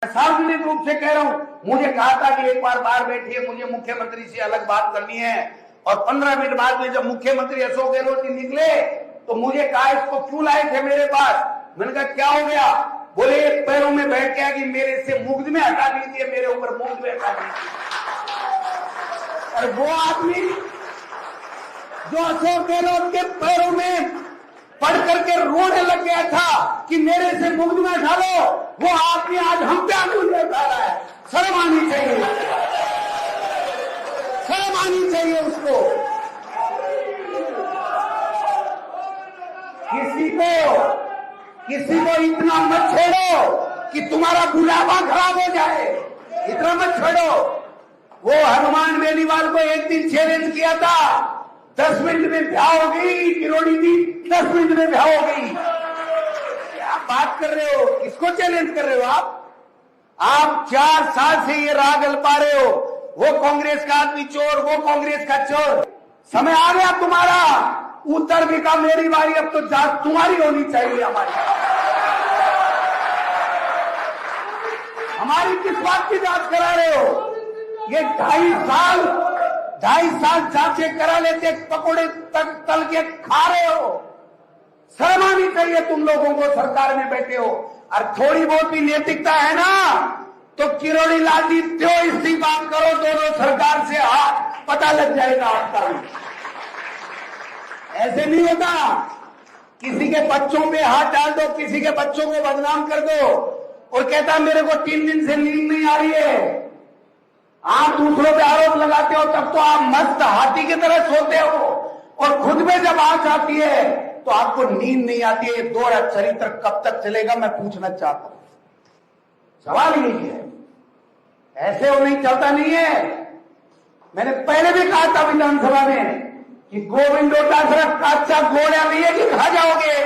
सार्वजनिक रूप से कह रहा हूं, मुझे कहा था कि एक बार बाहर बैठिए, मुझे मुख्यमंत्री से अलग बात करनी है। और 15 मिनट बाद में जब मुख्यमंत्री अशोक गहलोत जी निकले तो मुझे कहा इसको क्यों लाए थे मेरे पास। मैंने कहा क्या हो गया? बोले पैरों में बैठ गया कि मेरे से मुकदमे हटा दीजिए, मेरे ऊपर मुकदमे हटा दीजिए। और वो आदमी जो अशोक गहलोत के पैरों में पढ़ करके रोने लग गया था कि मेरे से मुकदमा उठा लो, वो आदमी आज हम पे अंगुलियां उठा रहा है। शर्म आनी चाहिए, शर्म आनी चाहिए उसको। किसी को इतना मत छेड़ो कि तुम्हारा बुलावा खराब हो जाए, इतना मत छेड़ो। वो हनुमान बेनीवाल को एक दिन चैलेंज किया था, 10 मिनट में ब्याह हो गई, किरोड़ी जी 10 मिनट में ब्याह हो गई। क्या बात कर रहे हो? किसको चैलेंज कर रहे हो आप 4 साल से ये राग गलपा रहे हो, वो कांग्रेस का आदमी चोर, वो कांग्रेस का चोर। समय आ गया तुम्हारा उत्तर भी का, मेरी बारी, अब तो जांच तुम्हारी होनी चाहिए। हमारी किस बात की जांच करा रहे हो? ये 2.5 साल जांचें करा लेते, पकोड़े तक तल के खा रहे हो। शर्म आनी चाहिए तुम लोगों को, सरकार में बैठे हो। और थोड़ी बहुत भी नैतिकता है ना तो किरोड़ी लाल जी क्यों इस्तीफा करो, दोनों सरकार से हाथ पता लग जाएगा आपका भी। ऐसे नहीं होता, किसी के बच्चों पे हाथ डाल दो, किसी के बच्चों को बदनाम कर दो और कहता मेरे को 3 दिन से नींद नहीं आ रही है। आप दूसरों पे आरोप लगाते हो तब तो आप मस्त हाथी की तरह सोते हो, और खुद में जब आंच आती है तो आपको नींद नहीं आती है। दोहरा चरित्र कब तक चलेगा, मैं पूछना चाहता हूं। सवाल यही है, ऐसे वो नहीं चलता नहीं है। मैंने पहले भी कहा था विधानसभा में कि गोविंद डोटासरा कच्चा घोड़ा नहीं है कि खा जाओगे।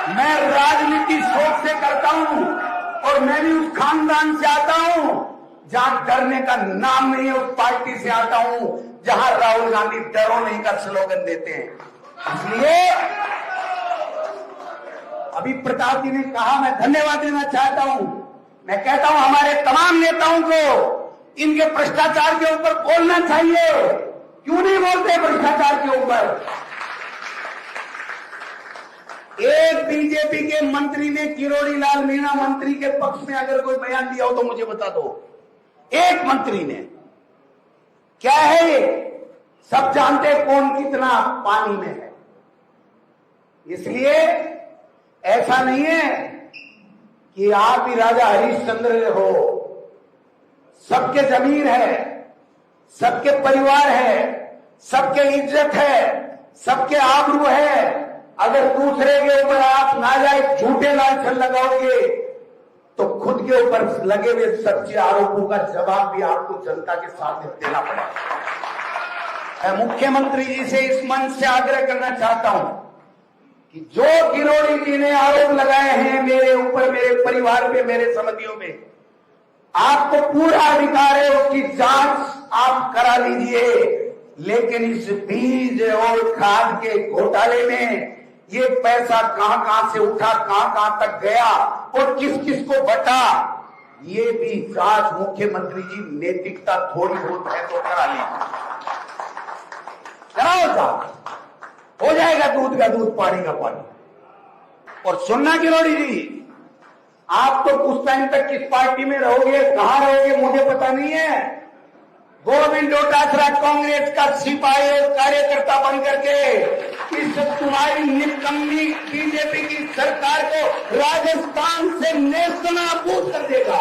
मैं राजनीति सोच से करता हूं और मैं भी उस खानदान से आता हूं जहां डरने का नाम नहीं है, उस पार्टी से आता हूं जहां राहुल गांधी डरो नहीं का स्लोगन देते हैं। इसलिए अभी प्रताप जी ने कहा, मैं धन्यवाद देना चाहता हूं। मैं कहता हूं हमारे तमाम नेताओं को इनके भ्रष्टाचार के ऊपर बोलना चाहिए। क्यों नहीं बोलते भ्रष्टाचार के ऊपर? एक बीजेपी के मंत्री ने, किरोड़ी लाल मीणा मंत्री के पक्ष में अगर कोई बयान दिया हो तो मुझे बता दो। एक मंत्री ने। क्या है ये? सब जानते कौन कितना पानी में है। इसलिए ऐसा नहीं है कि आप ही राजा हरिश्चंद्र हो। सबके जमीर है, सबके परिवार है, सबके इज्जत है, सबके आबरू है। अगर दूसरे के ऊपर आप नाजायज झूठे लांछन लगाओगे तो खुद के ऊपर लगे हुए सच्चे आरोपों का जवाब भी आपको जनता के साथ देना पड़ेगा। मैं मुख्यमंत्री जी से इस मंच से आग्रह करना चाहता हूं कि जो किरोड़ी जी ने आरोप लगाए हैं मेरे ऊपर, मेरे परिवार पे, मेरे संबंधियों में, आपको पूरा अधिकार है, उसकी जांच आप करा लीजिए। लेकिन इस बीज और खाद के घोटाले में ये पैसा कहां कहां से उठा, कहां कहां तक गया और किस किस को बटा, ये भी जांच मुख्यमंत्री जी, नैतिकता थोड़ी बहुत है तो करा लीजिए। कराओ जांच, हो जाएगा दूध का दूध, पानी का पानी। और सुनना किरोड़ी जी, आप तो कुछ टाइम तक किस पार्टी में रहोगे, कहां रहोगे मुझे पता नहीं है। गोविंद डोटासरा कांग्रेस का सिपाही और कार्यकर्ता बन करके इस तुम्हारी निकम्मी बीजेपी की सरकार को राजस्थान से नेस्तनाबूद कर देगा।